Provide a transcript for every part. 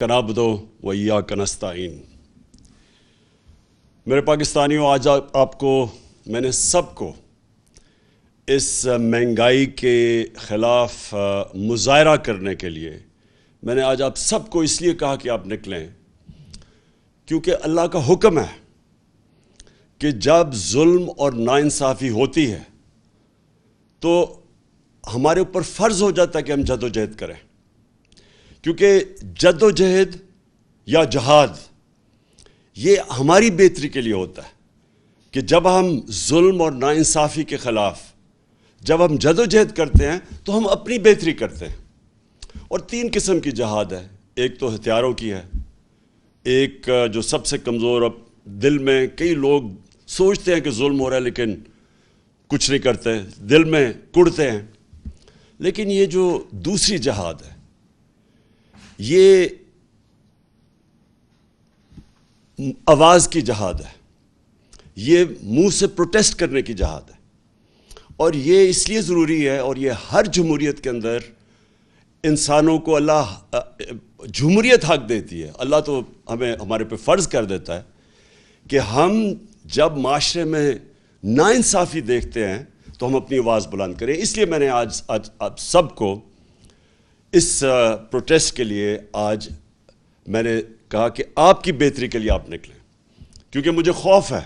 नअबुदु व इय्याक नस्तईन। मेरे पाकिस्तानियों, आज आपको मैंने सबको इस महंगाई के ख़िलाफ़ मुज़ाहरा करने के लिए मैंने आज आप सबको इसलिए कहा कि आप निकलें, क्योंकि अल्लाह का हुक्म है कि जब जुल्म और नाइंसाफ़ी होती है तो हमारे ऊपर फ़र्ज़ हो जाता है कि हम जद्दोजहद करें, क्योंकि जद्दोजहद या जहाद ये हमारी बेहतरी के लिए होता है कि जब हम जुल्म और नाइंसाफ़ी के ख़िलाफ़ जब हम जद्दोजहद करते हैं तो हम अपनी बेहतरी करते हैं। और तीन किस्म की जहाद है। एक तो हथियारों की है, एक जो सबसे कमज़ोर, अब दिल में कई लोग सोचते हैं कि जुल्म हो रहा है लेकिन कुछ नहीं करते, दिल में कुढ़ते हैं। लेकिन ये जो दूसरी जहाद है, ये आवाज़ की जहाद है, ये मुंह से प्रोटेस्ट करने की जहाद है। और ये इसलिए ज़रूरी है, और ये हर जमहूरियत के अंदर इंसानों को अल्लाह जमहूरियत हक देती है। अल्लाह तो हमें हमारे पे फ़र्ज़ कर देता है कि हम जब माशरे में नाइंसाफ़ी देखते हैं तो हम अपनी आवाज़ बुलंद करें। इसलिए मैंने आज आप सबको इस प्रोटेस्ट के लिए आज मैंने कहा कि आपकी बेहतरी के लिए आप निकलें, क्योंकि मुझे खौफ है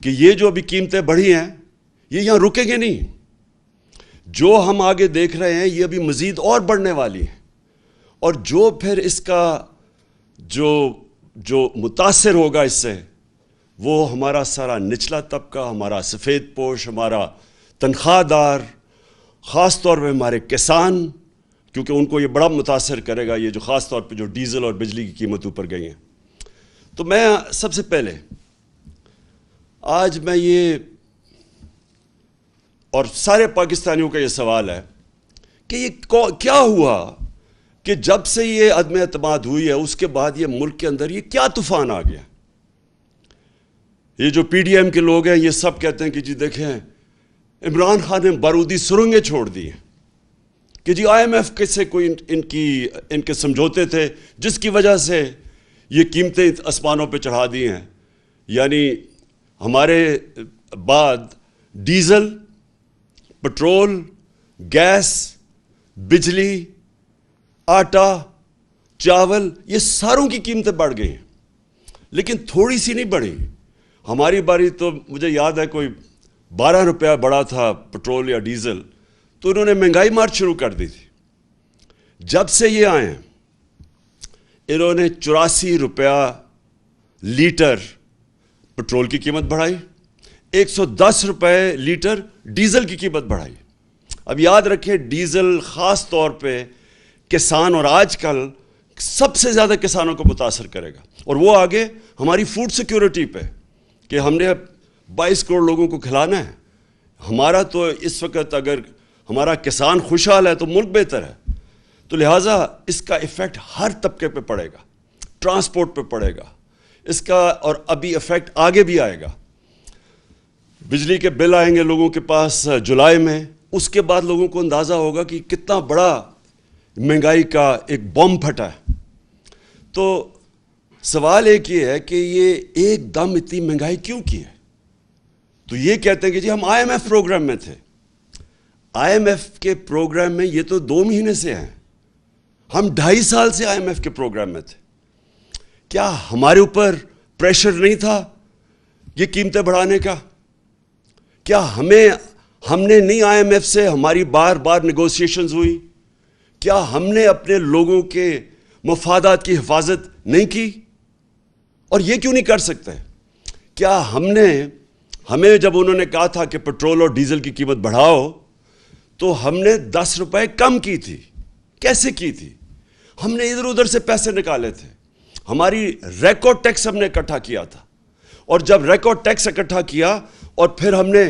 कि ये जो अभी कीमतें बढ़ी हैं ये यहाँ रुकेंगे नहीं। जो हम आगे देख रहे हैं ये अभी मज़ीद और बढ़ने वाली है, और जो फिर इसका जो मुतासिर होगा इससे, वो हमारा सारा निचला तबका, हमारा सफ़ेद पोश, हमारा तनख्वाहदार, ख़ास तौर पे हमारे किसान, क्योंकि उनको ये बड़ा मुतासर करेगा, ये जो ख़ास तौर पे जो डीज़ल और बिजली की कीमत ऊपर गई हैं। तो मैं सबसे पहले आज मैं ये, और सारे पाकिस्तानियों का ये सवाल है कि ये क्या हुआ कि जब से ये अदम एतमाद हुई है उसके बाद ये मुल्क के अंदर ये क्या तूफ़ान आ गया। ये जो PDM के लोग हैं ये सब कहते हैं कि जी देखें, इमरान खान ने बारूदी सुरंगें छोड़ दी हैं, कि जी IMF के से कोई इनके समझौते थे जिसकी वजह से ये कीमतें आसमानों पे चढ़ा दी हैं। यानी हमारे बाद डीज़ल, पेट्रोल, गैस, बिजली, आटा, चावल, ये सारों की कीमतें बढ़ गई हैं, लेकिन थोड़ी सी नहीं बढ़ी। हमारी बारी तो मुझे याद है कोई 12 रुपया बढ़ा था पेट्रोल या डीज़ल, तो उन्होंने महंगाई मार शुरू कर दी थी। जब से ये आए हैं इन्होंने 84 रुपया लीटर पेट्रोल की कीमत बढ़ाई, 110 रुपये लीटर डीज़ल की कीमत बढ़ाई। अब याद रखें, डीज़ल ख़ास तौर पे किसान और आजकल सबसे ज़्यादा किसानों को मुतासर करेगा, और वो आगे हमारी फूड सिक्योरिटी पे, कि हमने 22 करोड़ लोगों को खिलाना है। हमारा तो इस वक्त अगर हमारा किसान खुशहाल है तो मुल्क बेहतर है। तो लिहाजा इसका इफ़ेक्ट हर तबके पे पड़ेगा, ट्रांसपोर्ट पे पड़ेगा इसका, और अभी इफ़ेक्ट आगे भी आएगा। बिजली के बिल आएंगे लोगों के पास जुलाई में, उसके बाद लोगों को अंदाज़ा होगा कि कितना बड़ा महंगाई का एक बम फटा है। तो सवाल एक ये है कि ये एकदम इतनी महंगाई क्यों की है। तो ये कहते हैं कि जी हम IMF प्रोग्राम में थे। IMF के प्रोग्राम में ये तो 2 महीने से हैं, हम 2.5 साल से IMF के प्रोग्राम में थे। क्या हमारे ऊपर प्रेशर नहीं था ये कीमतें बढ़ाने का? क्या हमने नहीं IMF से हमारी बार बार नेगोशिएशंस हुई? क्या हमने अपने लोगों के मफादात की हिफाजत नहीं की? और ये क्यों नहीं कर सकते? क्या हमें जब उन्होंने कहा था कि पेट्रोल और डीज़ल की कीमत बढ़ाओ, तो हमने 10 रुपए कम की थी। कैसे की थी? हमने इधर उधर से पैसे निकाले थे, हमारी रिकॉर्ड टैक्स हमने इकट्ठा किया था, और जब रिकॉर्ड टैक्स इकट्ठा किया और फिर हमने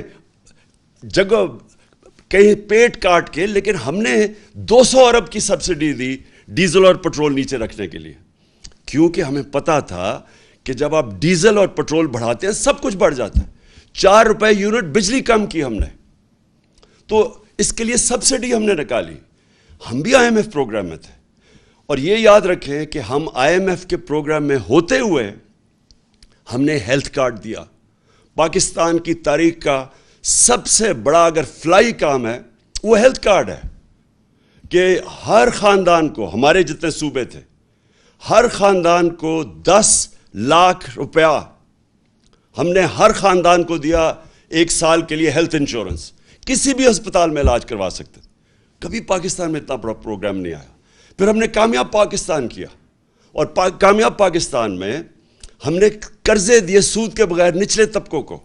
जगह कहीं पेट काट के, लेकिन हमने 200 अरब की सब्सिडी दी डीजल और पेट्रोल नीचे रखने के लिए, क्योंकि हमें पता था कि जब आप डीजल और पेट्रोल बढ़ाते हैं सब कुछ बढ़ जाता है। 4 रुपए यूनिट बिजली कम की हमने, तो इसके लिए सब्सिडी हमने निकाली। हम भी IMF प्रोग्राम में थे, اور یہ یاد رکھیں کہ ہم IMF کے پروگرام میں ہوتے ہوئے ہم نے ہیلتھ کارڈ دیا. پاکستان کی تاریخ کا سب سے بڑا اگر فلائی کام ہے وہ ہیلتھ کارڈ ہے کہ ہر خاندان کو, ہمارے جتنے صوبے تھے, ہر خاندان کو 10 لاکھ روپیہ ہم نے ہر خاندان کو دیا 1 سال کے لیے ہیلتھ انشورنس. کسی بھی ہسپتال میں علاج کروا سکتے. کبھی پاکستان میں اتنا بڑا پروگرام نہیں آیا. پھر ہم نے کامیاب پاکستان کیا, اور کامیاب پاکستان میں ہم نے قرضے دیے سود کے بغیر نچلے طبقوں کو.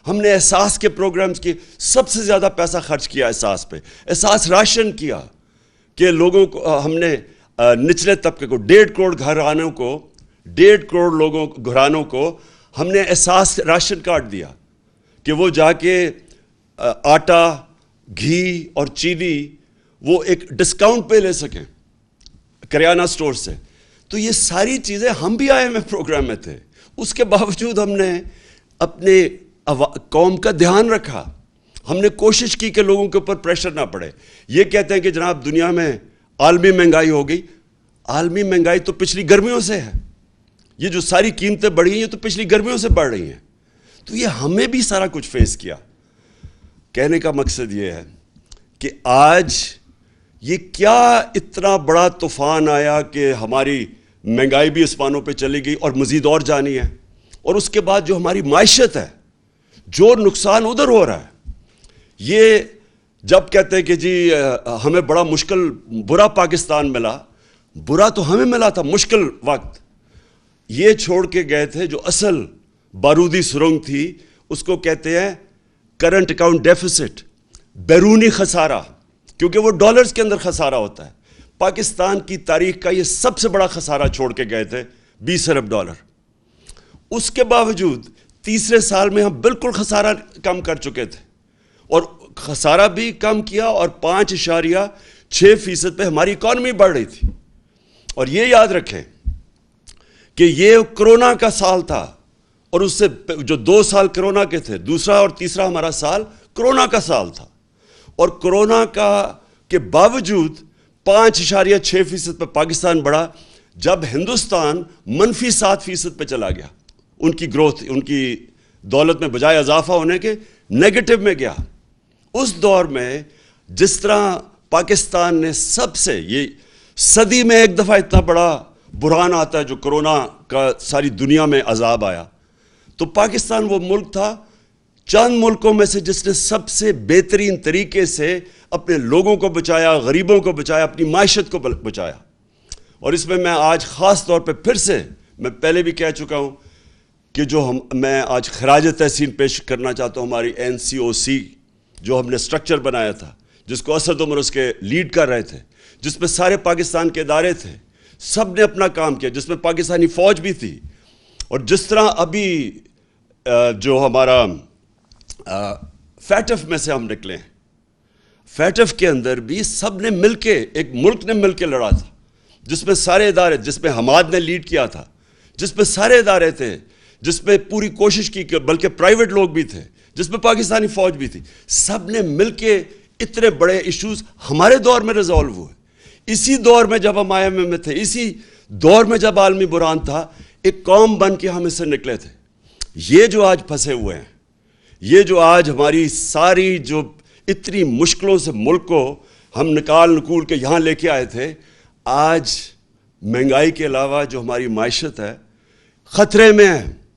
ہم نے احساس کے پروگرامز کی سب سے زیادہ پیسہ خرچ کیا احساس پہ. احساس راشن کیا کہ لوگوں کو, ہم نے نچلے طبقے کو 1.5 کروڑ گھرانوں کو, 1.5 کروڑ گھرانوں کو ہم نے احساس راشن کارڈ دیا کہ وہ جا کے آٹا, گھی اور چینی وہ ایک ڈسکاؤنٹ پہ لے سکیں کریانہ سٹور سے. تو یہ ساری چیزیں ہم بھی IMF پروگرام میں تھے. اس کے باوجود ہم نے اپنے قوم کا دھیان رکھا. ہم نے کوشش کی کہ لوگوں کے اوپر پریشر نہ پڑے. یہ کہتے ہیں کہ جناب دنیا میں عالمی مہنگائی ہو گئی. عالمی مہنگائی تو پچھلی گرمیوں سے ہے. یہ جو ساری قیمتیں بڑھی ہیں یہ تو پچھلی گرمیوں سے بڑھ رہی ہیں. تو یہ ہمیں بھی سارا کچھ فیس کیا. کہنے کا مقصد یہ ہے کہ آج یہ کیا اتنا بڑا طوفان آیا کہ ہماری مہنگائی بھی اسمانوں پہ چلی گئی اور مزید اور جانی ہے. اور اس کے بعد جو ہماری معیشت ہے, جو نقصان ادھر ہو رہا ہے. یہ جب کہتے ہیں کہ جی ہمیں بڑا مشکل برا پاکستان ملا, برا تو ہمیں ملا تھا مشکل وقت. یہ چھوڑ کے گئے تھے جو اصل بارودی سرنگ تھی, اس کو کہتے ہیں کرنٹ اکاؤنٹ ڈیفیسٹ, بیرونی خسارہ, کیونکہ وہ ڈالرز کے اندر خسارہ ہوتا ہے. پاکستان کی تاریخ کا یہ سب سے بڑا خسارہ چھوڑ کے گئے تھے, 20 ارب ڈالر. اس کے باوجود تیسرے سال میں ہم بالکل خسارہ کم کر چکے تھے, اور خسارہ بھی کم کیا, اور 5.6% پہ ہماری اکانومی بڑھ رہی تھی. اور یہ یاد رکھیں کہ یہ کرونا کا سال تھا, اور اس سے جو 2 سال کرونا کے تھے, دوسرا اور تیسرا ہمارا سال کرونا کا سال تھا. اور کرونا کا کے باوجود 5.6% پہ پاکستان بڑھا, جب ہندوستان -7% پہ چلا گیا. ان کی گروتھ, ان کی دولت میں بجائے اضافہ ہونے کے نیگیٹو میں گیا. اس دور میں جس طرح پاکستان نے سب سے, یہ صدی میں ایک دفعہ اتنا بڑا بحران آتا ہے جو کرونا کا ساری دنیا میں عذاب آیا, تو پاکستان وہ ملک تھا چند ملکوں میں سے جس نے سب سے بہترین طریقے سے اپنے لوگوں کو بچایا, غریبوں کو بچایا, اپنی معیشت کو بچایا. اور اس میں آج خاص طور پہ پھر سے, میں پہلے بھی کہہ چکا ہوں کہ میں آج خراج تحسین پیش کرنا چاہتا ہوں ہماری NCOC جو ہم نے سٹرکچر بنایا تھا, جس کو اسد عمر اس کے لیڈ کر رہے تھے, جس میں سارے پاکستان کے ادارے تھے, سب نے اپنا کام کیا, جس میں پاکستانی فوج بھی تھی. اور جس طرح ابھی جو ہمارا فیٹف میں سے ہم نکلے ہیں, فیٹف کے اندر بھی سب نے مل کے, ایک ملک نے مل کے لڑا تھا, جس میں سارے ادارے, جس میں حماد نے لیڈ کیا تھا, جس میں سارے ادارے تھے, جس میں پوری کوشش کی, بلکہ پرائیویٹ لوگ بھی تھے, جس میں پاکستانی فوج بھی تھی. سب نے مل کے اتنے بڑے ایشوز ہمارے دور میں ریزالو ہوئے. اسی دور میں جب ہم IMF میں تھے, اسی دور میں جب عالمی بحران تھا, ایک قوم بن کے ہم اس سے نکلے تھے. یہ جو آج پھنسے ہوئے ہیں, یہ جو آج ہماری ساری جو اتنی مشکلوں سے ملک کو ہم نکول کے یہاں لے کے آئے تھے, آج مہنگائی کے علاوہ جو ہماری معیشت ہے خطرے میں ہے.